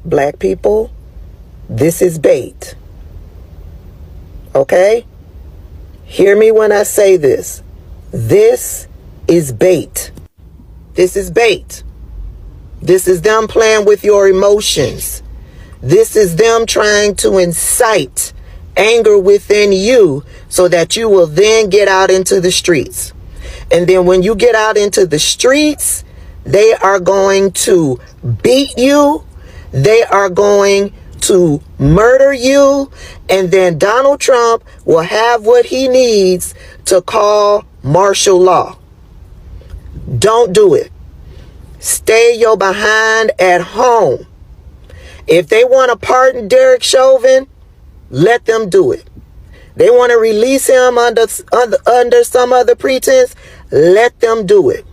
Black people, this is bait. Okay? Hear me when I say this. This is bait. This is bait. This is them playing with your emotions. This is them trying to incite anger within you so that you will then get out into the streets. And then when you get out into the streets, they are going to beat you. They are going to murder you. And then Donald Trump will have what he needs to call martial law. Don't do it. Stay your behind at home. If they want to pardon Derek Chauvin, let them do it. They want to release him under some other pretense, let them do it.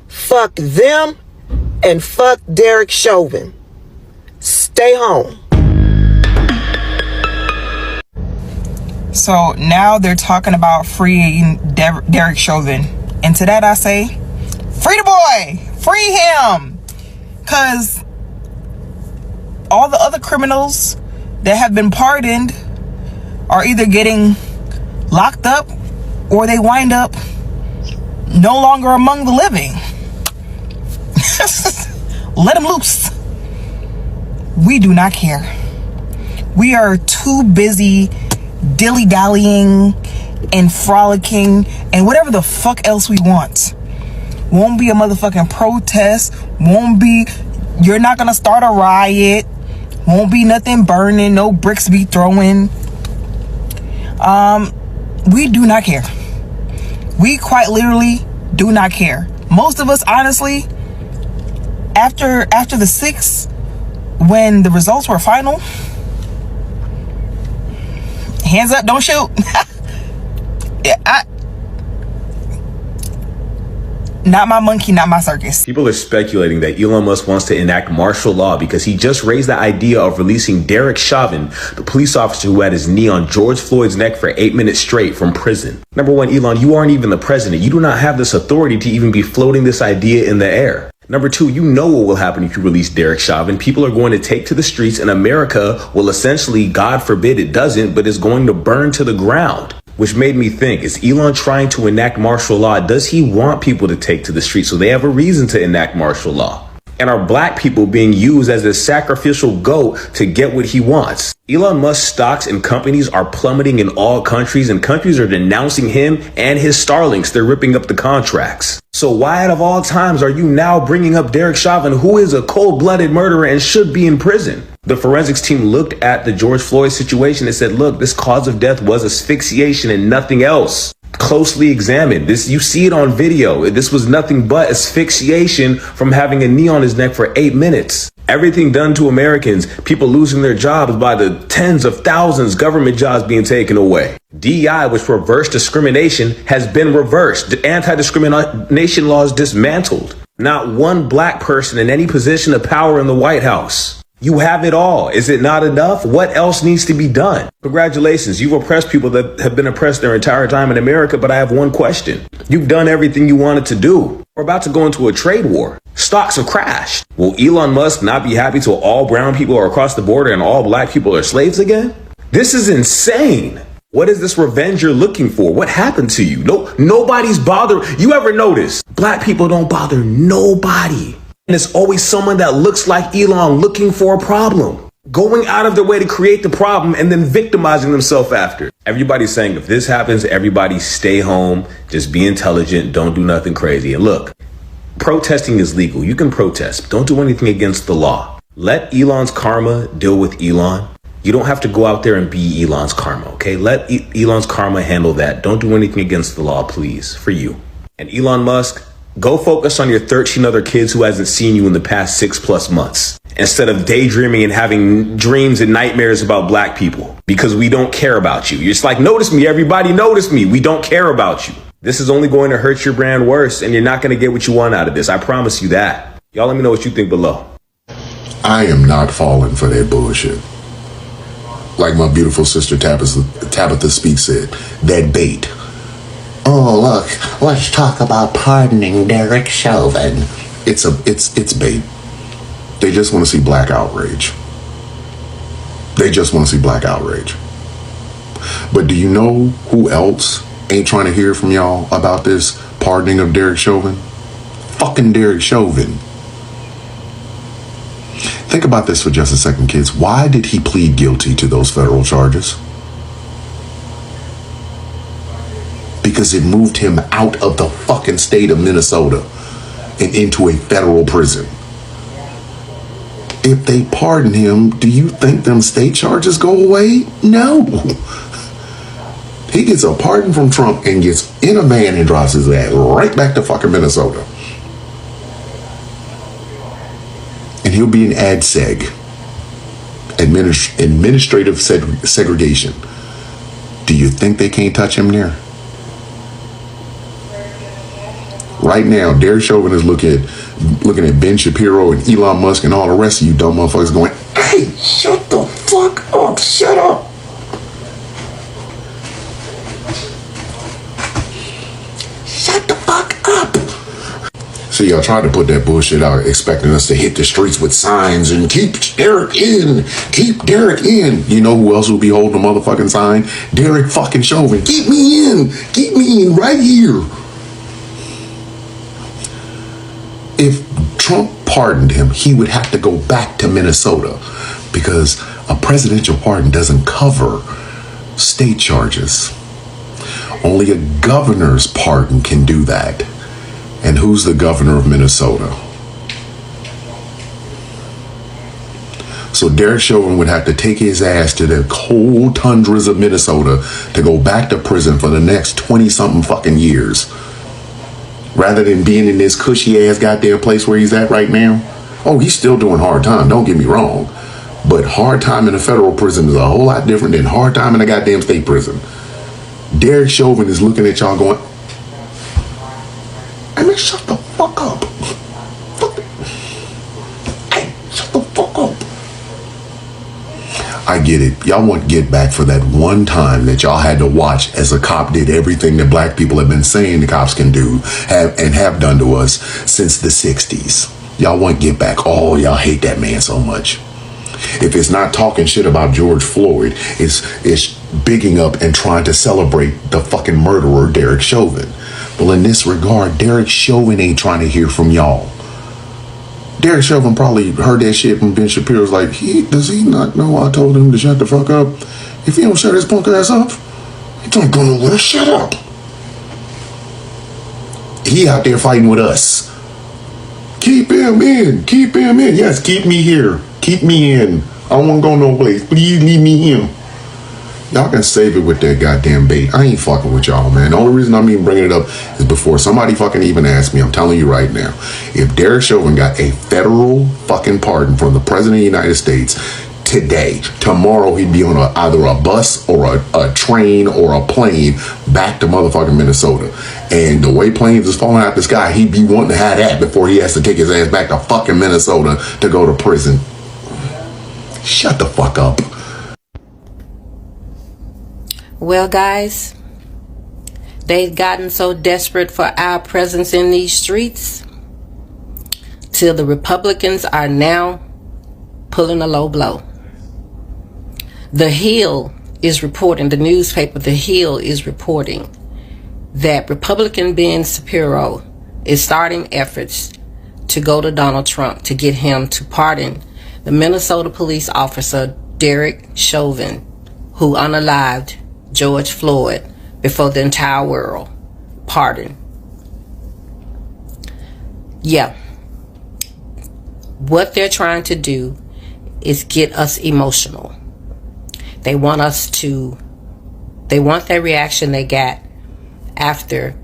Fuck them and fuck Derek Chauvin. Stay home. So now they're talking about freeing Derek Chauvin. And to that I say, free the boy! Free him! Because all the other criminals that have been pardoned are either getting locked up or they wind up no longer among the living. Let them loose. We do not care. We are too busy dilly-dallying and frolicking and whatever the fuck else we want. Won't be a motherfucking protest. You're not gonna start a riot. Won't be nothing burning. No bricks be throwing. We do not care. We quite literally do not care. Most of us, honestly, after the 6th, when the results were final, hands up, don't shoot. Not my monkey, not my circus. People are speculating that Elon Musk wants to enact martial law because he just raised the idea of releasing Derek Chauvin, the police officer who had his knee on George Floyd's neck for 8 minutes straight, from prison. Number one, Elon, you aren't even the president. You do not have this authority to even be floating this idea in the air. Number two, you know what will happen if you release Derek Chauvin. People are going to take to the streets and America will essentially, God forbid it doesn't, but is going to burn to the ground. Which made me think, is Elon trying to enact martial law? Does he want people to take to the streets so they have a reason to enact martial law? And are black people being used as a sacrificial goat to get what he wants? Elon Musk's stocks and companies are plummeting in all countries, and countries are denouncing him and his Starlinks. They're ripping up the contracts. So why out of all times are you now bringing up Derek Chauvin, who is a cold-blooded murderer and should be in prison? The forensics team looked at the George Floyd situation and said, look, this cause of death was asphyxiation and nothing else. Closely examined. You see it on video. This was nothing but asphyxiation from having a knee on his neck for 8 minutes. Everything done to Americans, people losing their jobs by the tens of thousands, government jobs being taken away. DEI, which reversed discrimination, has been reversed. The anti-discrimination law is dismantled. Not one black person in any position of power in the White House. You have it all. Is it not enough? What else needs to be done? Congratulations. You've oppressed people that have been oppressed their entire time in America, but I have one question. You've done everything you wanted to do. We're about to go into a trade war. Stocks have crashed. Will Elon Musk not be happy till all brown people are across the border and all black people are slaves again? This is insane. What is this revenge you're looking for? What happened to you? Nobody's bothered. You ever notice? Black people don't bother nobody. And it's always someone that looks like Elon looking for a problem, going out of their way to create the problem and then victimizing themselves after. Everybody's saying if this happens, everybody stay home, just be intelligent, don't do nothing crazy. And look, protesting is legal. You can protest. Don't do anything against the law. Let Elon's karma deal with Elon. You don't have to go out there and be Elon's karma, okay? Let Elon's karma handle that. Don't do anything against the law, please, for you. And Elon Musk, go focus on your 13 other kids who hasn't seen you in the past 6+ months, instead of daydreaming and having dreams and nightmares about black people, because we don't care about you. You're just like, notice me, everybody, notice me. We don't care about you. This is only going to hurt your brand worse, and you're not going to get what you want out of this. I promise you that. Y'all let me know what you think below. I am not falling for that bullshit. Like my beautiful sister Tabitha Speaks said, that bait. Oh, look, let's talk about pardoning Derek Chauvin. It's bait. They just want to see black outrage. They just want to see black outrage. But do you know who else ain't trying to hear from y'all about this pardoning of Derek Chauvin? Fucking Derek Chauvin. Think about this for just a second, kids. Why did he plead guilty to those federal charges? Because it moved him out of the fucking state of Minnesota and into a federal prison. If they pardon him, do you think them state charges go away? No. He gets a pardon from Trump and gets in a van and drives his ass right back to fucking Minnesota. And he'll be in ADSEG, administrative segregation. Do you think they can't touch him there? Right now, Derek Chauvin is looking at Ben Shapiro and Elon Musk and all the rest of you dumb motherfuckers going, hey, shut the fuck up, shut up. Shut the fuck up. So y'all tried to put that bullshit out, expecting us to hit the streets with signs and keep Derek in, keep Derek in. You know who else will be holding a motherfucking sign? Derek fucking Chauvin. Keep me in right here. If Trump pardoned him, he would have to go back to Minnesota because a presidential pardon doesn't cover state charges. Only a governor's pardon can do that. And who's the governor of Minnesota? So Derek Chauvin would have to take his ass to the cold tundras of Minnesota to go back to prison for the next 20-something fucking years. Rather than being in this cushy ass goddamn place where he's at right now. Oh, he's still doing hard time, don't get me wrong. But hard time in a federal prison is a whole lot different than hard time in a goddamn state prison. Derek Chauvin is looking at y'all going, hey man, shut the fuck up. Hey, shut the fuck up. I get it. Y'all want get back for that one time that y'all had to watch as a cop did everything that black people have been saying the cops can do have done to us since the 60s. Y'all want get back. Oh, y'all hate that man so much. If it's not talking shit about George Floyd, it's bigging up and trying to celebrate the fucking murderer, Derek Chauvin. Well, in this regard, Derek Chauvin ain't trying to hear from y'all. Derek Chauvin probably heard that shit from Ben Shapiro's like, does he not know I told him to shut the fuck up? If he don't shut his punk ass up, he don't go nowhere. Shut up. He out there fighting with us. Keep him in. Keep him in. Yes, keep me here. Keep me in. I don't want to go no place. Please leave me in. Y'all can save it with that goddamn bait. I ain't fucking with y'all, man. The only reason I'm even bringing it up is before somebody fucking even asked me. I'm telling you right now. If Derek Chauvin got a federal fucking pardon from the President of the United States today, tomorrow he'd be on either a bus or a train or a plane back to motherfucking Minnesota. And the way planes is falling out the sky, he'd be wanting to have that before he has to take his ass back to fucking Minnesota to go to prison. Shut the fuck up. Well, guys, they've gotten so desperate for our presence in these streets till the Republicans are now pulling a low blow. The Hill is reporting, the newspaper The Hill is reporting that Republican Ben Shapiro is starting efforts to go to Donald Trump to get him to pardon the Minnesota police officer Derek Chauvin, who unalived George Floyd before the entire world. Pardon. Yeah. What they're trying to do is get us emotional. They want that reaction they got after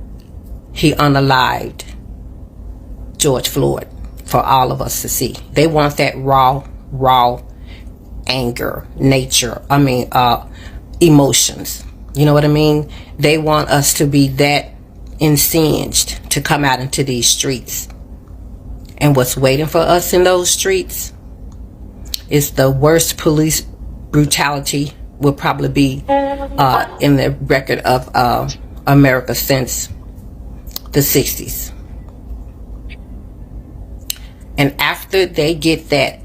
he unalived George Floyd for all of us to see. They want that raw anger, emotions. You know what I mean? They want us to be that incensed to come out into these streets. And what's waiting for us in those streets is the worst police brutality will probably be in the record of America since the 60s. And after they get their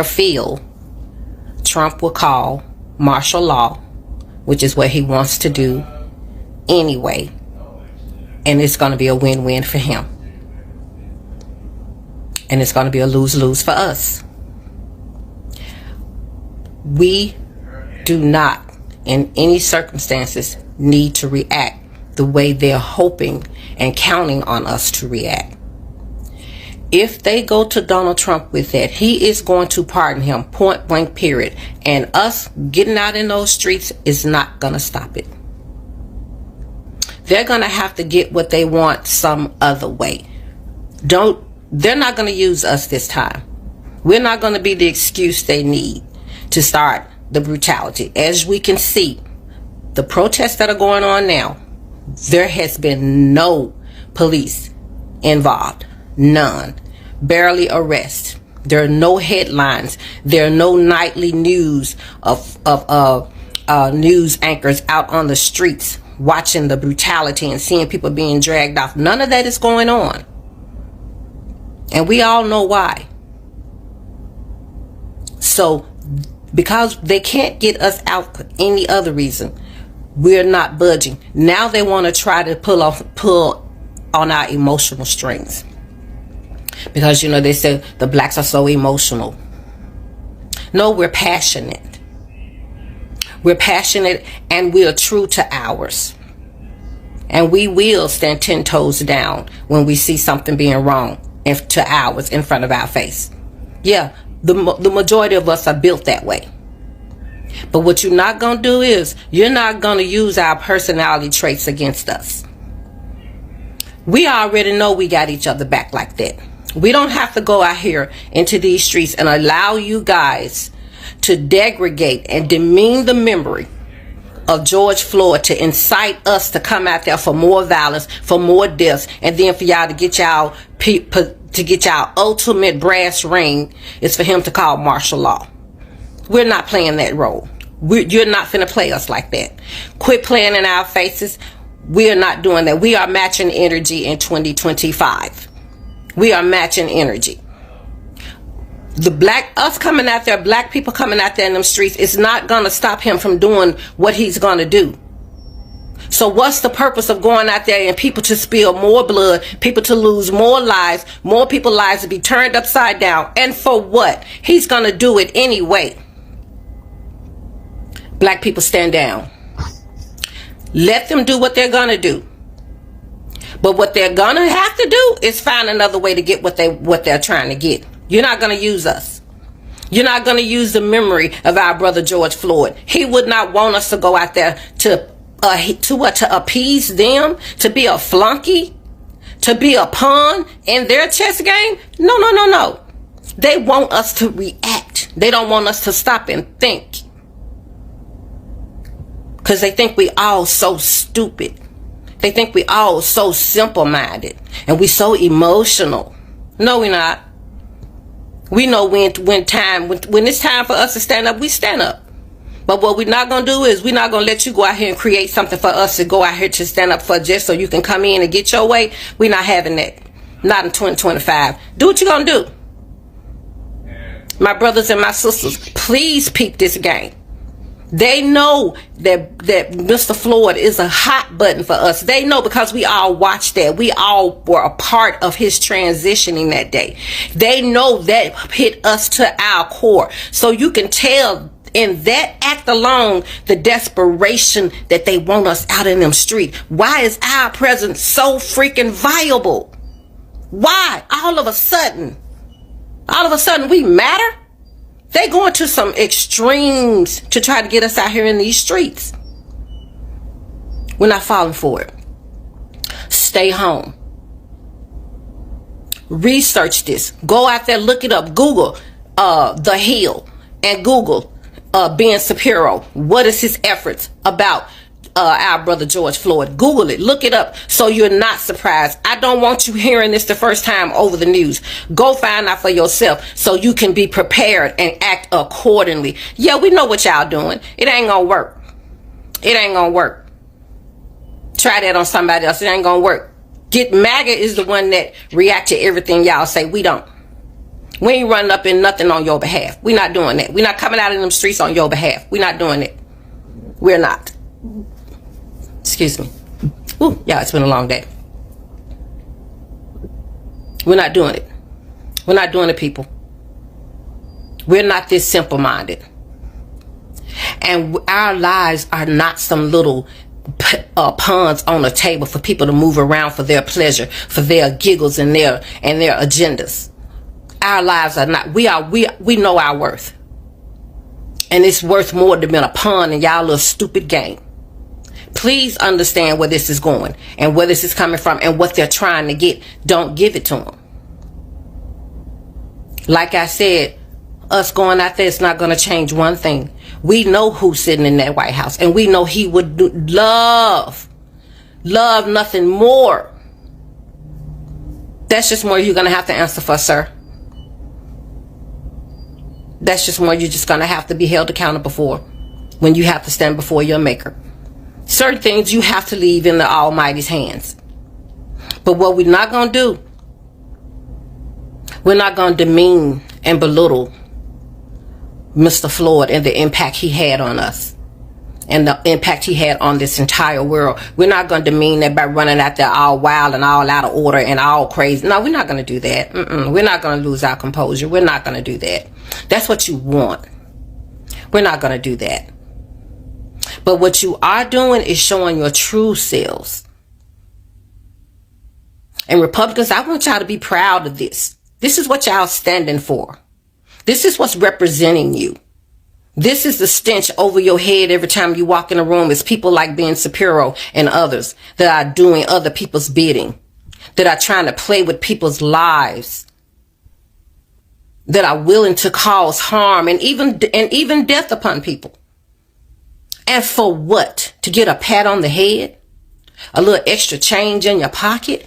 fill, Trump will call martial law, which is what he wants to do anyway. And it's going to be a win-win for him. And it's going to be a lose-lose for us. We do not, in any circumstances, need to react the way they're hoping and counting on us to react. If they go to Donald Trump with that, he is going to pardon him, point blank, period. And us getting out in those streets is not going to stop it. They're going to have to get what they want some other way. They're not going to use us this time. We're not going to be the excuse they need to start the brutality. As we can see, the protests that are going on now, there has been no police involved. None. Barely arrests. There are no headlines. There are no nightly news of news anchors out on the streets watching the brutality and seeing people being dragged off. None of that is going on. And we all know why. So, because they can't get us out for any other reason, we're not budging. Now they want to try to pull on our emotional strings. Because, they say the blacks are so emotional. No, we're passionate. We're passionate and we're true to ours. And we will stand 10 toes down when we see something being wrong to ours in front of our face. Yeah, the majority of us are built that way. But what you're not going to do is you're not going to use our personality traits against us. We already know we got each other back like that. We don't have to go out here into these streets and allow you guys to degrade and demean the memory of George Floyd, to incite us to come out there for more violence, for more deaths, and then for y'all to get y'all ultimate brass ring is for him to call martial law. We're not playing that role. You're not finna play us like that. Quit playing in our faces. We are not doing that. We are matching energy in 2025. We are matching energy. Us coming out there, black people coming out there in them streets, is not going to stop him from doing what he's going to do. So what's the purpose of going out there and people to spill more blood, people to lose more lives, more people's lives to be turned upside down? And for what? He's going to do it anyway. Black people, stand down. Let them do what they're going to do. But what they're going to have to do is find another way to get what they're trying to get. You're not going to use us. You're not going to use the memory of our brother George Floyd. He would not want us to go out there to appease them, to be a flunky, to be a pawn in their chess game. No. They want us to react. They don't want us to stop and think. Because they think we all so stupid. They think we all so simple-minded. And we so emotional. No, we're not. We know when it's time for us to stand up, we stand up. But what we're not going to do is we're not going to let you go out here and create something for us to go out here to stand up for just so you can come in and get your way. We're not having that. Not in 2025. Do what you're going to do. My brothers and my sisters, please peep this game. They know that Mr. Floyd is a hot button for us. They know because we all watched that. We all were a part of his transitioning that day. They know that hit us to our core. So you can tell in that act alone the desperation that they want us out in them streets. Why is our presence so freaking viable? Why? All of a sudden we matter? They going to some extremes to try to get us out here in these streets. We're not falling for it. Stay home. Research this. Go out there, look it up. Google The Hill and Google Ben Shapiro. What is his efforts about our brother George Floyd? Google it. Look it up so you're not surprised. I don't want you hearing this the first time over the news. Go find out for yourself so you can be prepared and act accordingly. Yeah, we know what y'all doing. It ain't gonna work. It ain't gonna work. Try that on somebody else. It ain't gonna work. MAGA is the one that react to everything y'all say. We don't. We ain't running up in nothing on your behalf. We're not doing that. We're not coming out in them streets on your behalf. We're not doing it. We're not. Excuse me. Ooh, yeah, it's been a long day. We're not doing it. We're not doing it, people. We're not this simple-minded. And our lives are not some little pawns on a table for people to move around for their pleasure, for their giggles and their agendas. Our lives are not. We know our worth, and it's worth more than being a pawn in y'all little stupid game. Please understand where this is going and where this is coming from and what they're trying to get. Don't give it to them. Like I said, us going out there is not going to change one thing. We know who's sitting in that White House, and we know he would love nothing more. That's just more you're going to have to answer for, sir. That's just more you're just going to have to be held accountable for when you have to stand before your maker. Certain things you have to leave in the Almighty's hands. But what we're not going to do, we're not going to demean and belittle Mr. Floyd and the impact he had on us and the impact he had on this entire world. We're not going to demean that by running out there all wild and all out of order and all crazy. No, we're not going to do that. We're not going to lose our composure. We're not going to do that. That's what you want. We're not going to do that. But what you are doing is showing your true selves. And Republicans, I want y'all to be proud of this. This is what y'all standing for. This is what's representing you. This is the stench over your head every time you walk in a room. It's people like Ben Shapiro and others that are doing other people's bidding, that are trying to play with people's lives, that are willing to cause harm and even death upon people. And for what? To get a pat on the head? A little extra change in your pocket?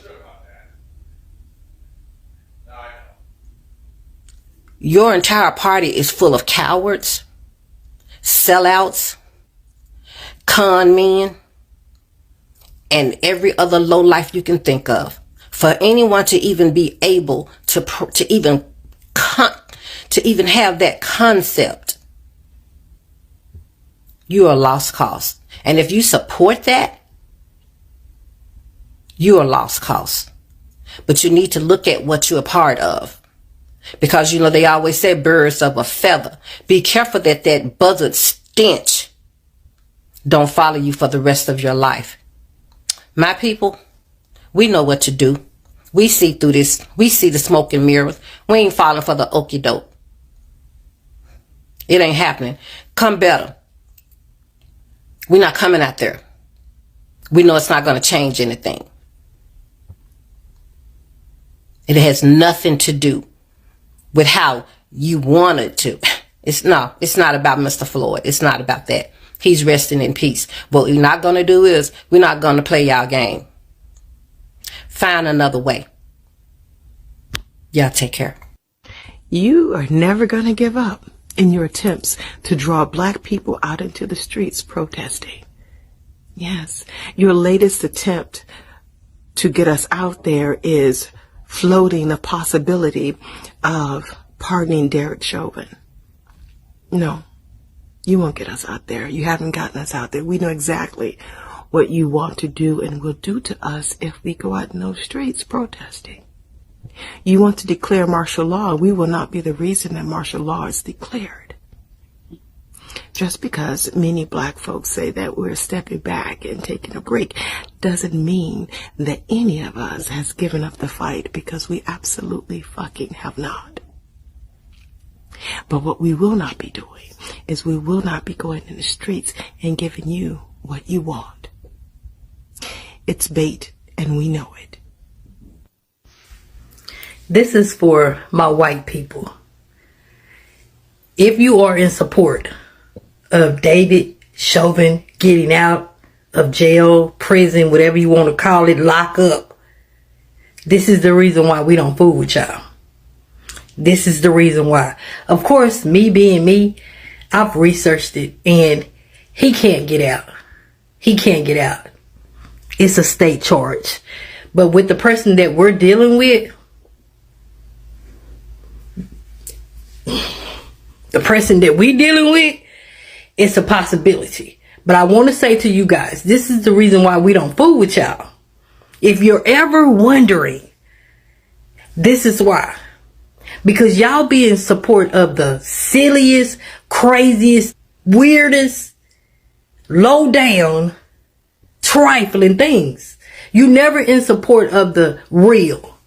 Your entire party is full of cowards, sellouts, con men, and every other lowlife you can think of. For anyone to even be able to even have that concept, you're a lost cause. And if you support that, you're a lost cause. But you need to look at what you're a part of. Because, they always say birds of a feather. Be careful that buzzard stench don't follow you for the rest of your life. My people, we know what to do. We see through this. We see the smoke and mirrors. We ain't falling for the okie doke. It ain't happening. Come better. We're not coming out there. We know it's not going to change anything. It has nothing to do with how you want it to. It's not about Mr. Floyd. It's not about that. He's resting in peace. What we're not going to do is we're not going to play y'all game. Find another way. Y'all take care. You are never going to give up in your attempts to draw black people out into the streets protesting. Yes, your latest attempt to get us out there is floating the possibility of pardoning Derek Chauvin. No, you won't get us out there. You haven't gotten us out there. We know exactly what you want to do and will do to us if we go out in those streets protesting. You want to declare martial law. We will not be the reason that martial law is declared. Just because many black folks say that we're stepping back and taking a break doesn't mean that any of us has given up the fight, because we absolutely fucking have not. But what we will not be doing is we will not be going in the streets and giving you what you want. It's bait, and we know it. This is for my white people. If you are in support of David Chauvin getting out of jail, prison, whatever you want to call it, lock up, this is the reason why we don't fool with y'all. This is the reason why. Of course, me being me, I've researched it, and he can't get out. He can't get out. It's a state charge. But with the person that we're dealing with, it's a possibility. But I want to say to you guys, this is the reason why we don't fool with y'all. If you're ever wondering, this is why. Because y'all be in support of the silliest, craziest, weirdest, low down, trifling things. You never in support of the real.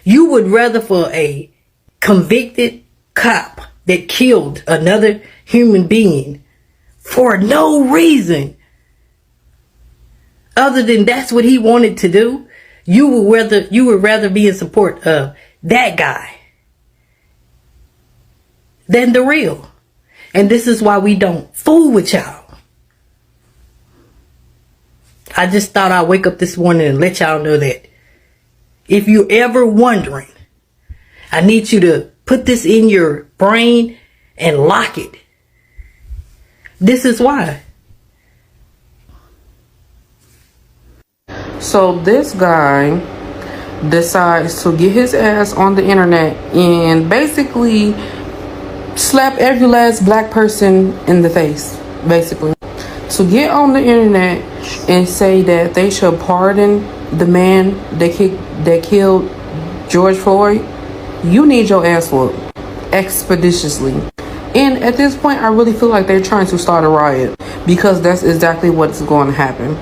You would rather for a convicted cop that killed another human being for no reason other than that's what he wanted to do. You would rather be in support of that guy than the real. And this is why we don't fool with y'all. I just thought I'd wake up this morning and let y'all know that. If you're ever wondering, I need you to put this in your brain and lock it. This is why. So this guy decides to get his ass on the internet and basically slap every last black person in the face, basically. To get on the internet and say that they should pardon the man that killed George Floyd, you need your ass whooped expeditiously. And at this point, I really feel like they're trying to start a riot, because that's exactly what's going to happen.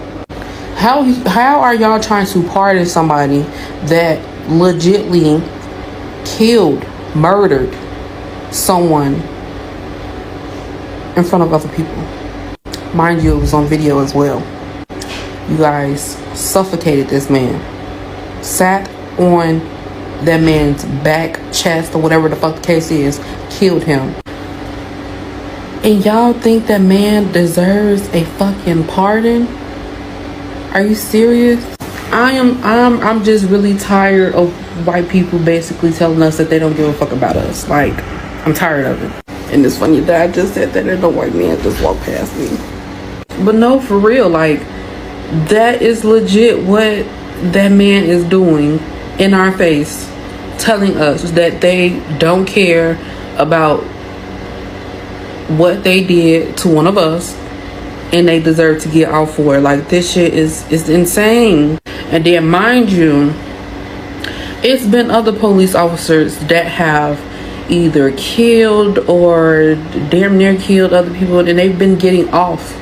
How are y'all trying to pardon somebody that legitly killed, murdered someone in front of other people? Mind you, it was on video as well. You guys suffocated this man, sat on that man's back, chest, or whatever the fuck the case is, killed him. And y'all think that man deserves a fucking pardon? Are you serious? I'm just really tired of white people basically telling us that they don't give a fuck about us. Like, I'm tired of it. And it's funny that I just said that and the white man just walked past me. But no, for real, like, that is legit what that man is doing in our face, telling us that they don't care about what they did to one of us and they deserve to get off for it. Like, this shit is insane. And then, mind you, it's been other police officers that have either killed or damn near killed other people, and they've been getting off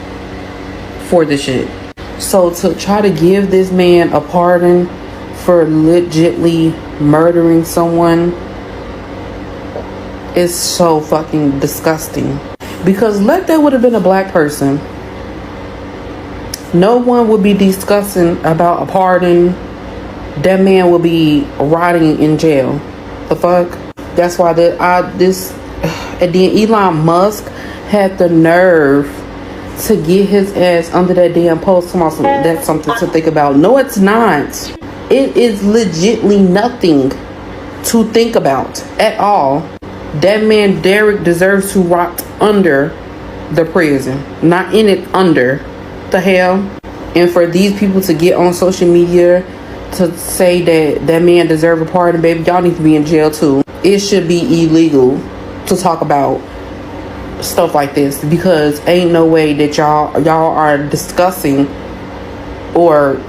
for this shit. So to try to give this man a pardon for legitly murdering someone is so fucking disgusting. Because let that would have been a black person, no one would be discussing about a pardon. That man would be rotting in jail. The fuck? That's why and then Elon Musk had the nerve to get his ass under that damn post. That's something to think about. No, it's not. It is legitly nothing to think about at all. That man Derek deserves to rot under the prison, not in it, under. The hell? And for these people to get on social media to say that that man deserves a pardon, baby, y'all need to be in jail too. It should be illegal to talk about stuff like this, because ain't no way that y'all are discussing or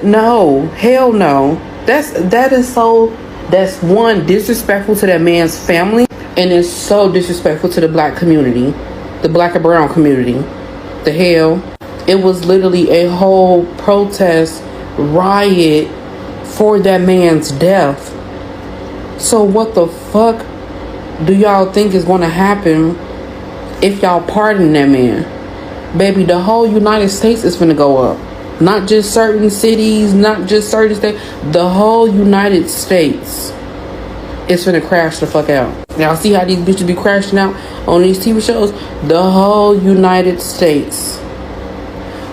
no, hell no. That's one, disrespectful to that man's family, and it's so disrespectful to the black community, the black and brown community. The hell? It was literally a whole protest riot for that man's death. So what the fuck do y'all think is going to happen if y'all pardon that man? Baby, the whole United States is finna go up. Not just certain cities, not just certain states. The whole United States is finna crash the fuck out. Y'all see how these bitches be crashing out on these TV shows? The whole United States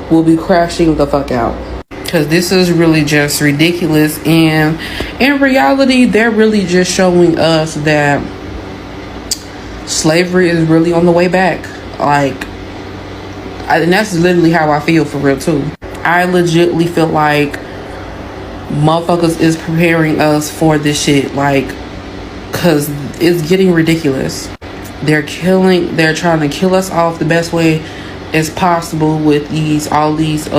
will be crashing the fuck out. Because this is really just ridiculous. And in reality, they're really just showing us that slavery is really on the way back. And that's literally how I feel, for real too. I legitimately feel like Motherfuckers is preparing us for this shit, like, cause it's getting ridiculous. They're trying to kill us off the best way as possible with all these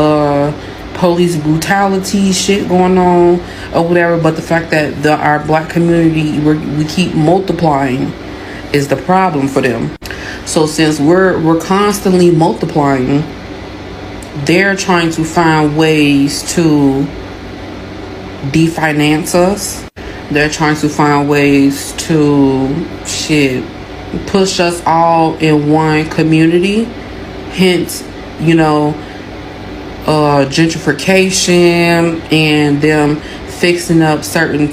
police brutality shit going on or whatever. But the fact that our black community, we keep multiplying is the problem for them. So since we're constantly multiplying, they're trying to find ways to definance us. They're trying to find ways to push us all in one community. Hence, gentrification and them fixing up certain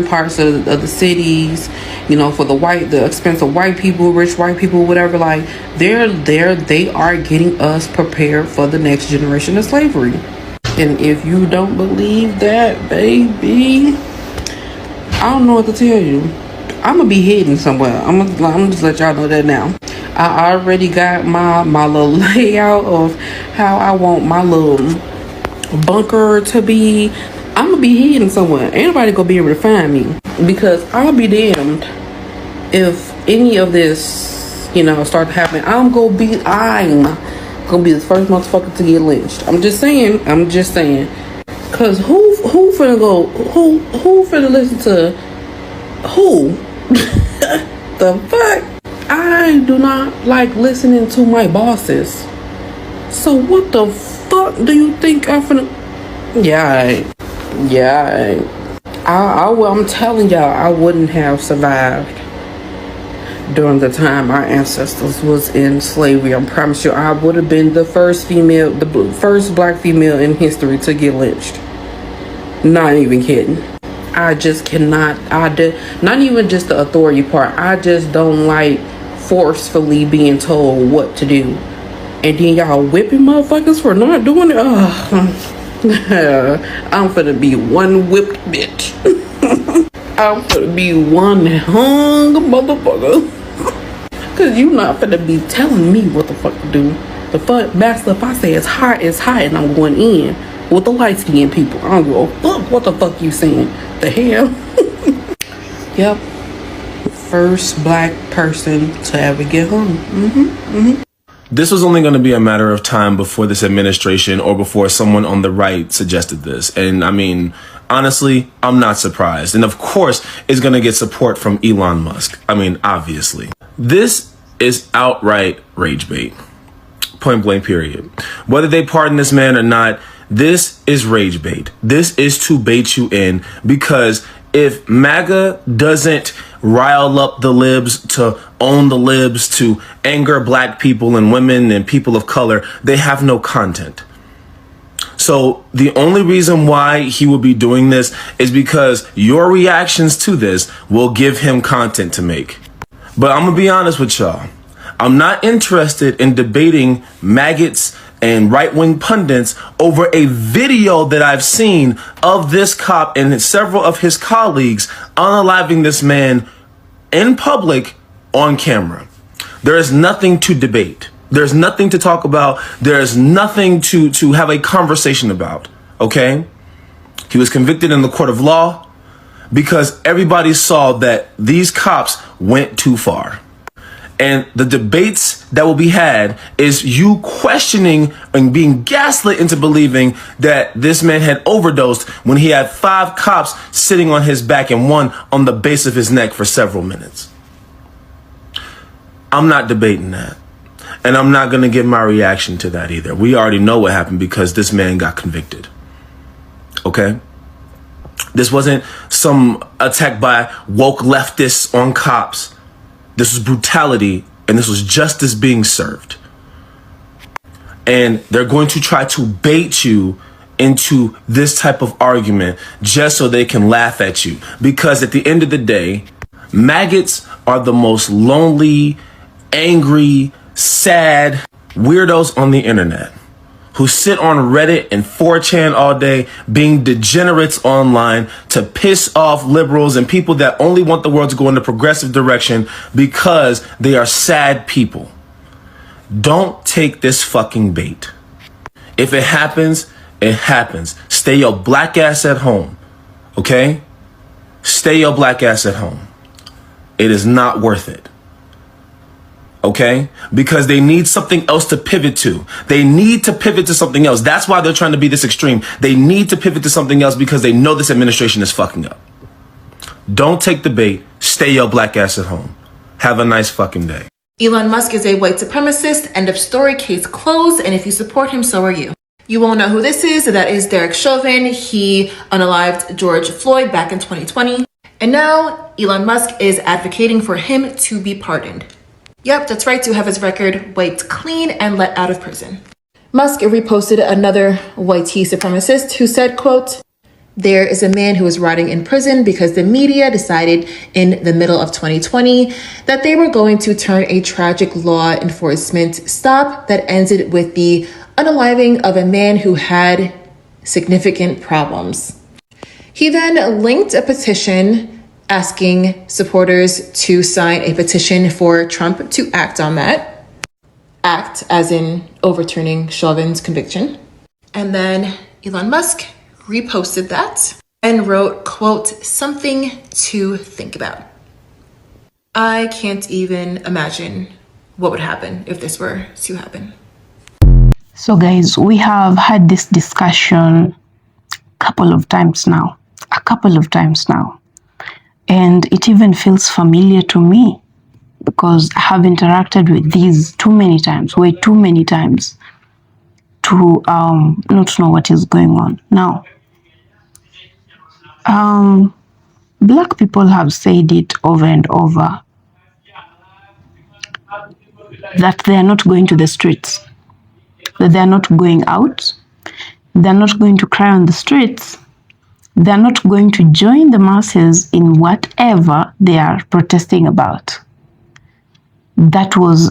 parts of the cities, for the expensive white people, rich white people, whatever. Like they are getting us prepared for the next generation of slavery. And if you don't believe that, baby, I don't know what to tell you. I'm gonna be hidden somewhere. I'm gonna just let y'all know that now. I already got my little layout of how I want my little bunker to be. I'm gonna be hidden somewhere. Ain't nobody gonna be able to find me, because I'll be damned if any of this, start happening. I'm gonna be the first motherfucker to get lynched. I'm just saying. Cause who finna listen to who? The fuck? I do not like listening to my bosses. So what the fuck do you think I'm finna? I'm telling y'all, I wouldn't have survived during the time our ancestors was in slavery. I promise you, I would have been the first black female in history to get lynched. Not even kidding. I just cannot. Not even just the authority part. I just don't like forcefully being told what to do, and then y'all whipping motherfuckers for not doing it. I'm finna be one whipped bitch. I'm finna be one hung motherfucker. Cause you not finna be telling me what the fuck to do. The fuck, master, if I say it's hot, and I'm going in with the light skinned people. I don't give a fuck what the fuck you saying. The hell? Yep. First black person to ever get hung. This was only going to be a matter of time before this administration or before someone on the right suggested this. And I mean, honestly, I'm not surprised. And of course, it's going to get support from Elon Musk. I mean, obviously. This is outright rage bait. Point blank, period. Whether they pardon this man or not, this is rage bait. This is to bait you in, because if MAGA doesn't rile up the libs, to own the libs, to anger black people and women and people of color, they have no content. So the only reason why he will be doing this is because your reactions to this will give him content to make. But I'm gonna be honest with y'all. I'm not interested in debating maggots and right-wing pundits over a video that I've seen of this cop and several of his colleagues unaliving this man in public on camera. There is nothing to debate. There's nothing to talk about. There's nothing to have a conversation about, okay? He was convicted in the court of law because everybody saw that these cops went too far. And the debates that will be had is you questioning and being gaslit into believing that this man had overdosed when he had 5 cops sitting on his back and 1 on the base of his neck for several minutes. I'm not debating that. And I'm not going to give my reaction to that either. We already know what happened because this man got convicted. Okay? This wasn't some attack by woke leftists on cops. This was brutality, and this was justice being served. And they're going to try to bait you into this type of argument just so they can laugh at you. Because at the end of the day, maggots are the most lonely, angry, sad weirdos on the internet who sit on Reddit and 4chan all day being degenerates online to piss off liberals and people that only want the world to go in a progressive direction because they are sad people. Don't take this fucking bait. If it happens, It happens. Stay your black ass at home. Okay? Stay your black ass at home. It is not worth it. Okay? Because they need something else to pivot to. They need to pivot to something else. That's why they're trying to be this extreme. They need to pivot to something else because they know this administration is fucking up. Don't take the bait. Stay your black ass at home. Have a nice fucking day. Elon Musk is a white supremacist. End of story. Case closed. And if you support him, so are you. You won't know who this is. That is Derek Chauvin. He unalived George Floyd back in 2020. And now Elon Musk is advocating for him to be pardoned. Yep, that's right, to have his record wiped clean and let out of prison. Musk reposted another white supremacist who said, quote, "There is a man who is rotting in prison because the media decided in the middle of 2020 that they were going to turn a tragic law enforcement stop that ended with the unaliving of a man who had significant problems." He then linked a petition asking supporters to sign a petition for Trump to act on that. Act as in overturning Chauvin's conviction. And then Elon Musk reposted that and wrote, quote, "Something to think about." I can't even imagine what would happen if this were to happen. So guys, we have had this discussion a couple of times now. And it even feels familiar to me because I have interacted with these way too many times to not know what is going on. Now, Black people have said it over and over that they are not going to the streets, that they are not going out, they are not going to cry on the streets, they are not going to join the masses in whatever they are protesting about. That was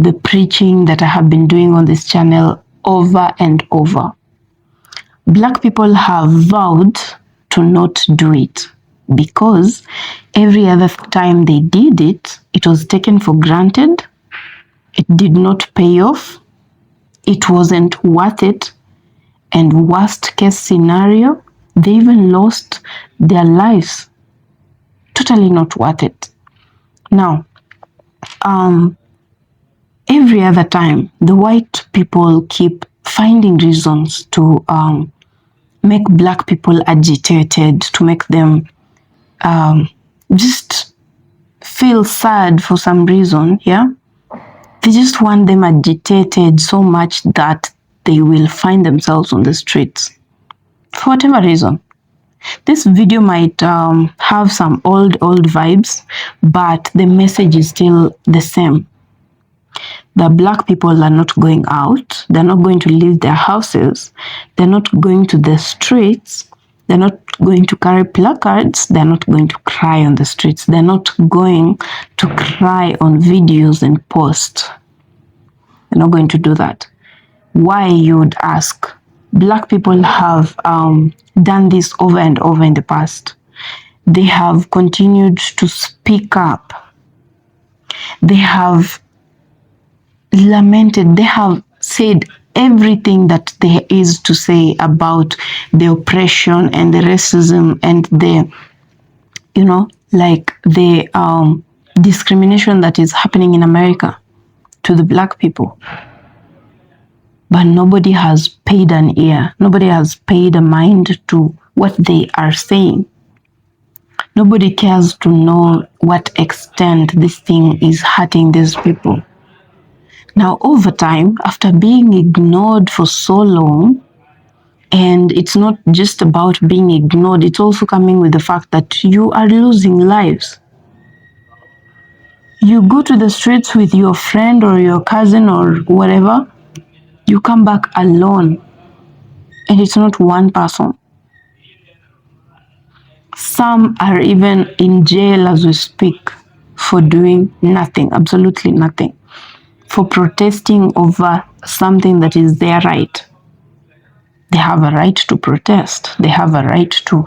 the preaching that I have been doing on this channel over and over. Black people have vowed to not do it because every other time they did it, it was taken for granted, it did not pay off, it wasn't worth it, and worst case scenario, they even lost their lives. Totally not worth it. Now, every other time, the white people keep finding reasons to make Black people agitated, to make them just feel sad for some reason, yeah? They just want them agitated so much that they will find themselves on the streets. For whatever reason. This video might have some old vibes, but the message is still the same. The Black people are not going out, they're not going to leave their houses, they're not going to the streets, they're not going to carry placards, they're not going to cry on the streets, they're not going to cry on videos and post. They're not going to do that. Why, you would ask? Black people have done this over and over in the past. They have continued to speak up. They have lamented, they have said everything that there is to say about the oppression and the racism and the, the discrimination that is happening in America to the Black people. But nobody has paid an ear. Nobody has paid a mind to what they are saying. Nobody cares to know what extent this thing is hurting these people. Now, over time, after being ignored for so long, and it's not just about being ignored, it's also coming with the fact that you are losing lives. You go to the streets with your friend or your cousin or whatever, you come back alone, and it's not one person. Some are even in jail as we speak for doing nothing, absolutely nothing, for protesting over something that is their right. They have a right to protest. They have a right to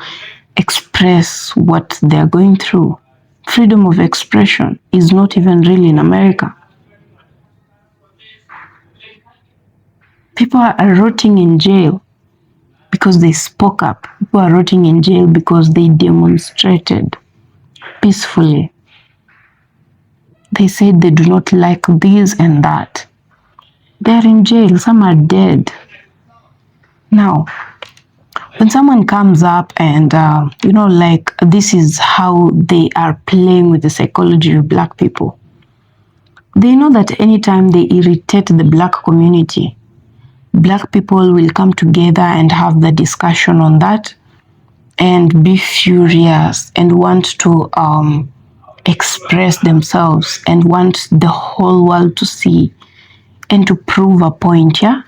express what they're going through. Freedom of expression is not even real in America. People are rotting in jail because they spoke up. People are rotting in jail because they demonstrated peacefully. They said they do not like this and that. They're in jail. Some are dead. Now, when someone comes up and, like this is how they are playing with the psychology of Black people, they know that anytime they irritate the Black community, Black people will come together and have the discussion on that and be furious and want to express themselves and want the whole world to see and to prove a point, yeah?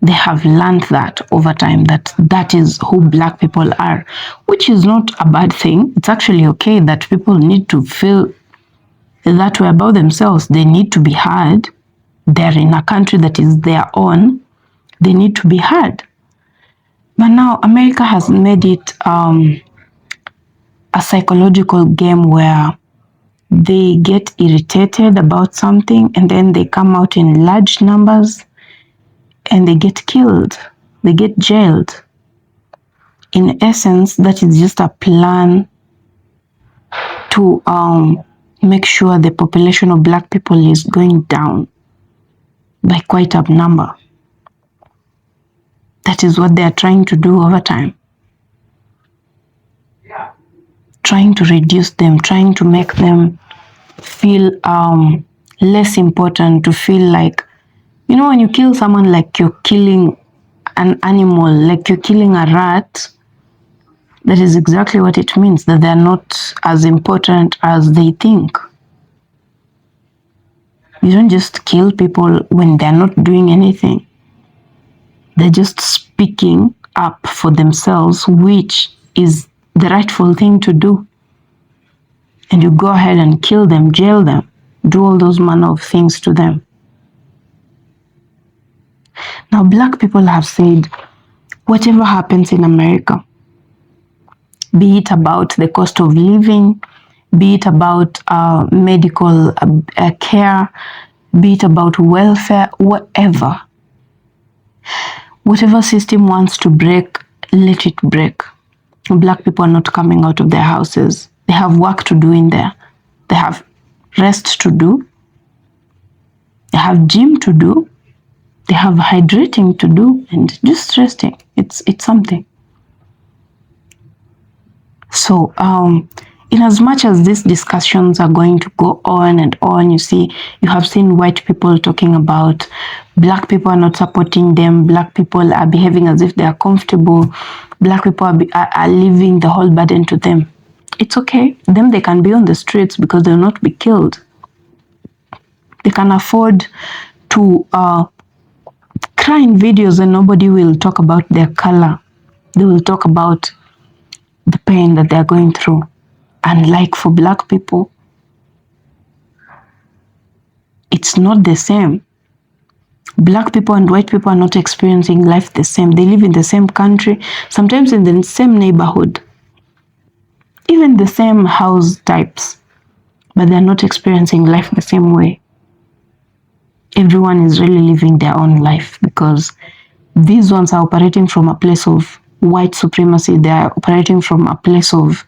They have learned that over time, that is who Black people are, which is not a bad thing. It's actually okay that people need to feel that way about themselves. They need to be heard. They're in a country that is their own. They need to be heard. But now America has made it a psychological game where they get irritated about something and then they come out in large numbers and they get killed. They get jailed. In essence, that is just a plan to make sure the population of Black people is going down by quite a number. That is what they are trying to do over time. Trying to reduce them, trying to make them feel less important, to feel like, when you kill someone, like you're killing an animal, like you're killing a rat, that is exactly what it means, that they're not as important as they think. You don't just kill people when they're not doing anything. They're just speaking up for themselves, which is the rightful thing to do. And you go ahead and kill them, jail them, do all those manner of things to them. Now, Black people have said, whatever happens in America, be it about the cost of living, be it about medical care, be it about welfare, whatever system wants to break, let it break. Black people are not coming out of their houses. They have work to do in there. They have rest to do. They have gym to do. They have hydrating to do, and just resting. It's something. So, in as much as these discussions are going to go on and on, you have seen white people talking about Black people are not supporting them, Black people are behaving as if they are comfortable, Black people are leaving the whole burden to them. It's okay. Them, they can be on the streets because they'll not be killed. They can afford to cry in videos and nobody will talk about their color. They will talk about the pain that they're going through. And like for Black people, it's not the same. Black people and white people are not experiencing life the same. They live in the same country, sometimes in the same neighborhood, even the same house types, but they're not experiencing life the same way. Everyone is really living their own life because these ones are operating from a place of white supremacy. They are operating from a place of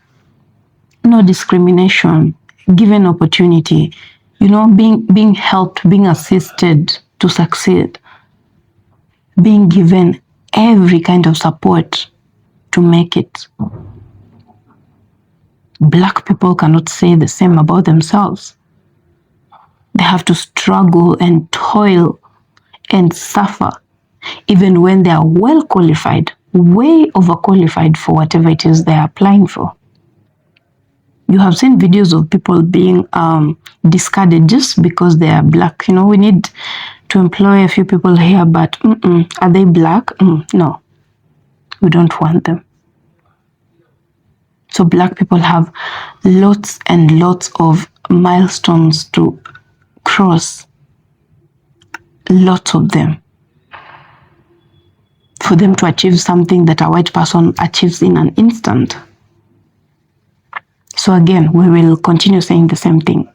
no discrimination, given opportunity, being helped, being assisted to succeed, being given every kind of support to make it. Black people cannot say the same about themselves. They have to struggle and toil and suffer, even when they are well qualified, way overqualified for whatever it is they are applying for. You have seen videos of people being discarded just because they are Black. We need to employ a few people here, but are they Black? No, we don't want them. So Black people have lots and lots of milestones to cross, lots of them, for them to achieve something that a white person achieves in an instant. So again, we will continue saying the same thing.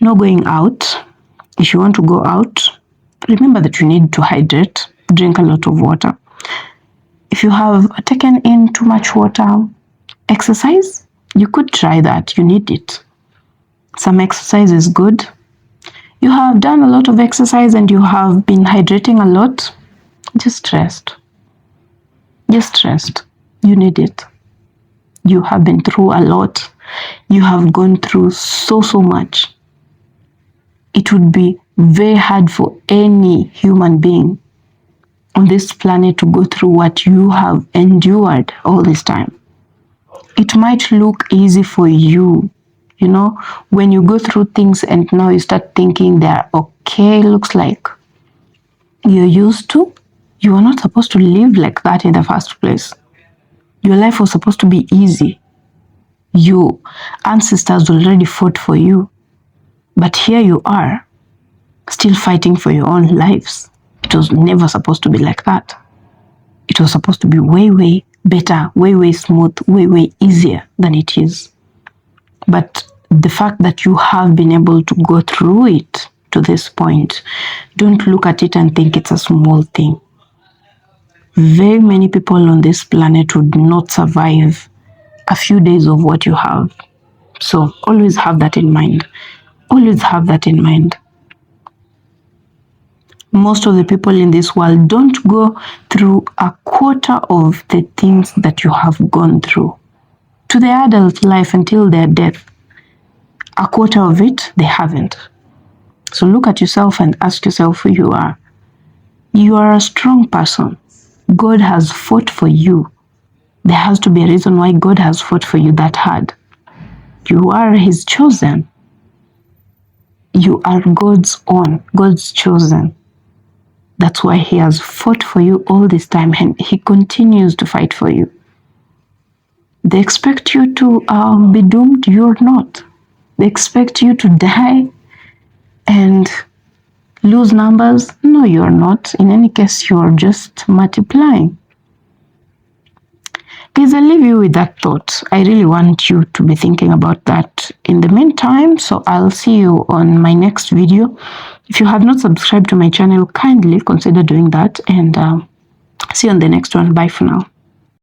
No going out. If you want to go out, remember that you need to hydrate, drink a lot of water. If you have taken in too much water, exercise, you could try that. You need it. Some exercise is good. You have done a lot of exercise and you have been hydrating a lot, just rest. Just rest. You need it. You have been through a lot. You have gone through so much. It would be very hard for any human being on this planet to go through what you have endured all this time. It might look easy for you, you know, when you go through things and now you start thinking they're okay, looks like you're used to. You are not supposed to live like that in the first place. Your life was supposed to be easy. Your ancestors already fought for you. But here you are, still fighting for your own lives. It was never supposed to be like that. It was supposed to be way better, way smooth, way easier than it is. But the fact that you have been able to go through it to this point, don't look at it and think it's a small thing. Very many people on this planet would not survive a few days of what you have. So always have that in mind. Always have that in mind. Most of the people in this world don't go through a quarter of the things that you have gone through. To their adult life until their death, a quarter of it, they haven't. So look at yourself and ask yourself who you are. You are a strong person. God has fought for you. There has to be a reason why God has fought for you that hard. You are His chosen. You are God's own, God's chosen. That's why He has fought for you all this time and He continues to fight for you. They expect you to be doomed. You're not. They expect you to die and lose numbers. No, you're not. In any case, you're just multiplying. Guys, I leave you with that thought. I really want you to be thinking about that in the meantime. So I'll see you on my next video. If you have not subscribed to my channel, kindly consider doing that, and see you on the next one. Bye for now.